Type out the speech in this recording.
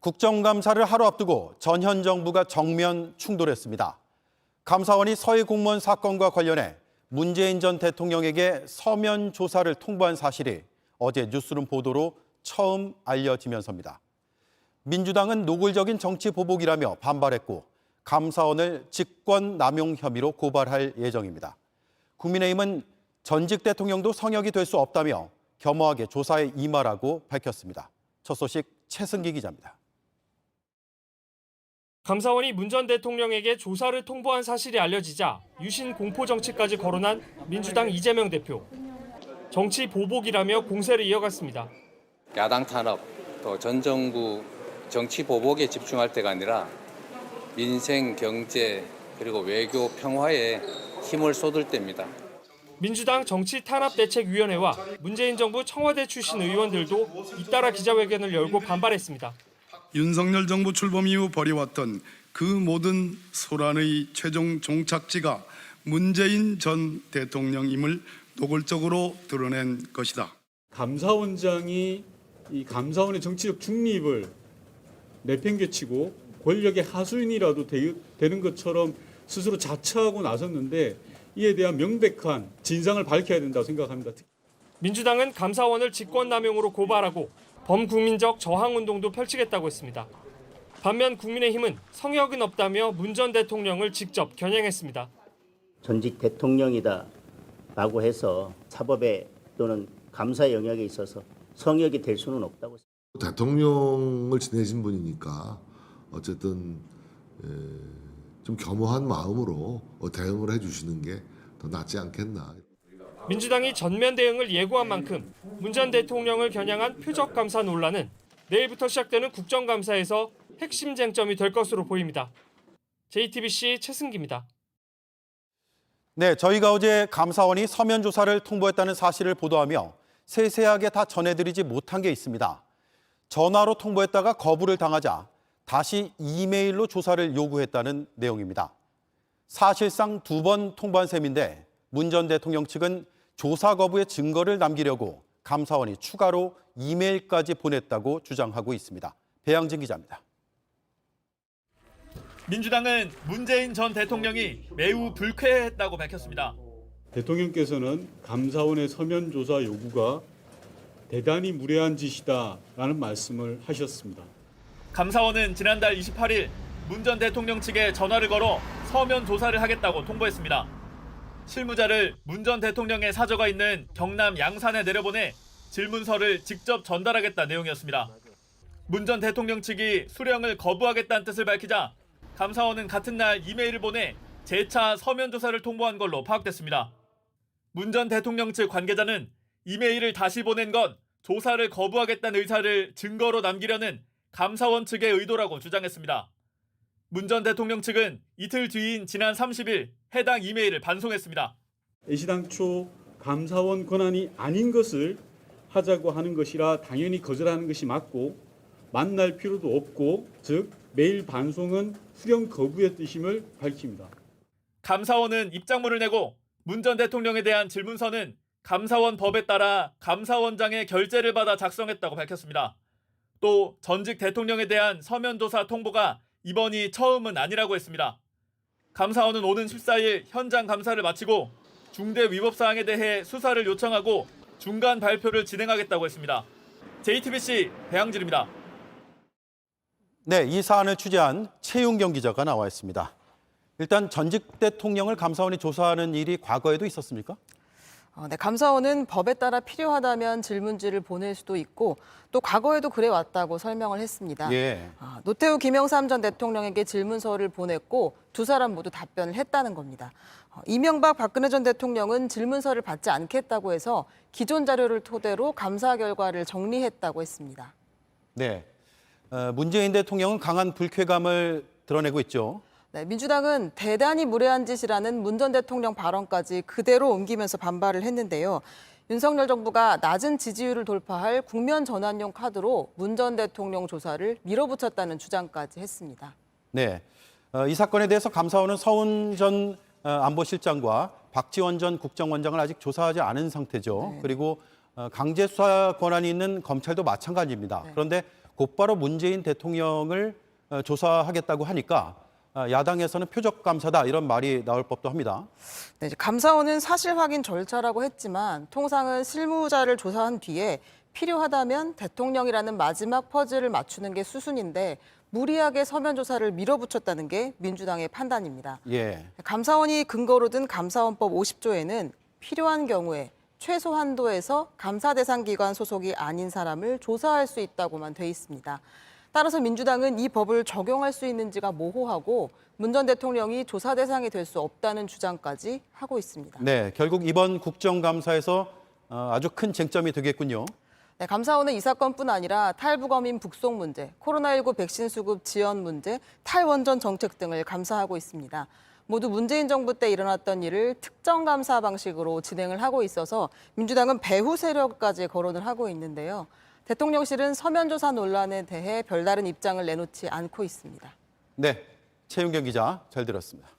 국정감사를 하루 앞두고 전현 정부가 정면 충돌했습니다. 감사원이 서해 공무원 사건과 관련해 문재인 전 대통령에게 서면 조사를 통보한 사실이 어제 뉴스룸 보도로 처음 알려지면서입니다. 민주당은 노골적인 정치 보복이라며 반발했고 감사원을 직권 남용 혐의로 고발할 예정입니다. 국민의힘은 전직 대통령도 성역이 될 수 없다며 겸허하게 조사에 임하라고 밝혔습니다. 첫 소식 최승기 기자입니다. 감사원이 문 전 대통령에게 조사를 통보한 사실이 알려지자 유신 공포 정치까지 거론한 민주당 이재명 대표. 정치 보복이라며 공세를 이어갔습니다. 야당 탄압, 또 전 정부 정치 보복에 집중할 때가 아니라 민생, 경제, 그리고 외교, 평화에 힘을 쏟을 때입니다. 민주당 정치탄압대책위원회와 문재인 정부 청와대 출신 의원들도 잇따라 기자회견을 열고 반발했습니다. 윤석열 정부 출범 이후 벌여왔던 그 모든 소란의 최종 종착지가 문재인 전 대통령임을 노골적으로 드러낸 것이다. 감사원장이 이 감사원의 정치적 중립을 내팽개치고 권력의 하수인이라도 되는 것처럼 스스로 자처하고 나섰는데 이에 대한 명백한 진상을 밝혀야 된다고 생각합니다. 민주당은 감사원을 직권남용으로 고발하고 범국민적 저항운동도 펼치겠다고 했습니다. 반면 국민의힘은 성역은 없다며 문 전 대통령을 직접 겨냥했습니다. 전직 대통령이다라고 해서 사법에 또는 감사 영역에 있어서 성역이 될 수는 없다고. 대통령을 지내신 분이니까 어쨌든 좀 겸허한 마음으로 대응을 해주시는 게 더 낫지 않겠나. 민주당이 전면 대응을 예고한 만큼 문 전 대통령을 겨냥한 표적 감사 논란은 내일부터 시작되는 국정감사에서 핵심 쟁점이 될 것으로 보입니다. JTBC 최승기입니다. 네, 저희가 어제 감사원이 서면 조사를 통보했다는 사실을 보도하며 세세하게 다 전해드리지 못한 게 있습니다. 전화로 통보했다가 거부를 당하자 다시 이메일로 조사를 요구했다는 내용입니다. 사실상 2번 통보한 셈인데 문 전 대통령 측은 조사 거부의 증거를 남기려고 감사원이 추가로 이메일까지 보냈다고 주장하고 있습니다. 배양진 기자입니다. 민주당은 문재인 전 대통령이 매우 불쾌했다고 밝혔습니다. 대통령께서는 감사원의 서면 조사 요구가 대단히 무례한 짓이다라는 말씀을 하셨습니다. 감사원은 지난달 28일 문 전 대통령 측에 전화를 걸어 서면 조사를 하겠다고 통보했습니다. 실무자를 문 전 대통령의 사저가 있는 경남 양산에 내려보내 질문서를 직접 전달하겠다는 내용이었습니다. 문 전 대통령 측이 수령을 거부하겠다는 뜻을 밝히자 감사원은 같은 날 이메일을 보내 재차 서면 조사를 통보한 걸로 파악됐습니다. 문 전 대통령 측 관계자는 이메일을 다시 보낸 건 조사를 거부하겠다는 의사를 증거로 남기려는 감사원 측의 의도라고 주장했습니다. 문 전 대통령 측은 이틀 뒤인 지난 30일 해당 이메일을 반송했습니다. 애시당초 감사원 권한이 아닌 것을 하자고 하는 것이라 당연히 거절하는 것이 맞고 만날 필요도 없고 즉 메일 반송은 수령 거부의 뜻임을 밝힙니다. 감사원은 입장문을 내고 문 전 대통령에 대한 질문서는 감사원 법에 따라 감사원장의 결재를 받아 작성했다고 밝혔습니다. 또 전직 대통령에 대한 서면 조사 통보가 이번이 처음은 아니라고 했습니다. 감사원은 오는 14일 현장 감사를 마치고 중대 위법 사항에 대해 수사를 요청하고 중간 발표를 진행하겠다고 했습니다. JTBC 배양진입니다. 네, 이 사안을 취재한 최윤경 기자가 나와 있습니다. 일단 전직 대통령을 감사원이 조사하는 일이 과거에도 있었습니까? 네, 감사원은 법에 따라 필요하다면 질문지를 보낼 수도 있고 또 과거에도 그래왔다고 설명을 했습니다. 예. 노태우 김영삼 전 대통령에게 질문서를 보냈고 두 사람 모두 답변을 했다는 겁니다. 이명박 박근혜 전 대통령은 질문서를 받지 않겠다고 해서 기존 자료를 토대로 감사 결과를 정리했다고 했습니다. 네, 문재인 대통령은 강한 불쾌감을 드러내고 있죠. 네, 민주당은 대단히 무례한 짓이라는 문 전 대통령 발언까지 그대로 옮기면서 반발을 했는데요. 윤석열 정부가 낮은 지지율을 돌파할 국면 전환용 카드로 문 전 대통령 조사를 밀어붙였다는 주장까지 했습니다. 네, 이 사건에 대해서 감사원은 서훈 전 안보실장과 박지원 전 국정원장을 아직 조사하지 않은 상태죠. 네. 그리고 강제 수사 권한이 있는 검찰도 마찬가지입니다. 네. 그런데 곧바로 문재인 대통령을 조사하겠다고 하니까 야당에서는 표적 감사다 이런 말이 나올 법도 합니다. 네, 이제 감사원은 사실 확인 절차라고 했지만 통상은 실무자를 조사한 뒤에 필요하다면 대통령이라는 마지막 퍼즐을 맞추는 게 수순인데 무리하게 서면 조사를 밀어붙였다는 게 민주당의 판단입니다. 예. 감사원이 근거로 든 감사원법 50조에는 필요한 경우에 최소 한도에서 감사 대상 기관 소속이 아닌 사람을 조사할 수 있다고만 돼 있습니다. 따라서 민주당은 이 법을 적용할 수 있는지가 모호하고 문 전 대통령이 조사 대상이 될 수 없다는 주장까지 하고 있습니다. 네, 결국 이번 국정감사에서 아주 큰 쟁점이 되겠군요. 네, 감사원은 이 사건뿐 아니라 탈북어민 북송 문제, 코로나19 백신 수급 지연 문제, 탈원전 정책 등을 감사하고 있습니다. 모두 문재인 정부 때 일어났던 일을 특정 감사 방식으로 진행을 하고 있어서 민주당은 배후 세력까지 거론을 하고 있는데요. 대통령실은 서면 조사 논란에 대해 별다른 입장을 내놓지 않고 있습니다. 네, 최윤경 기자 잘 들었습니다.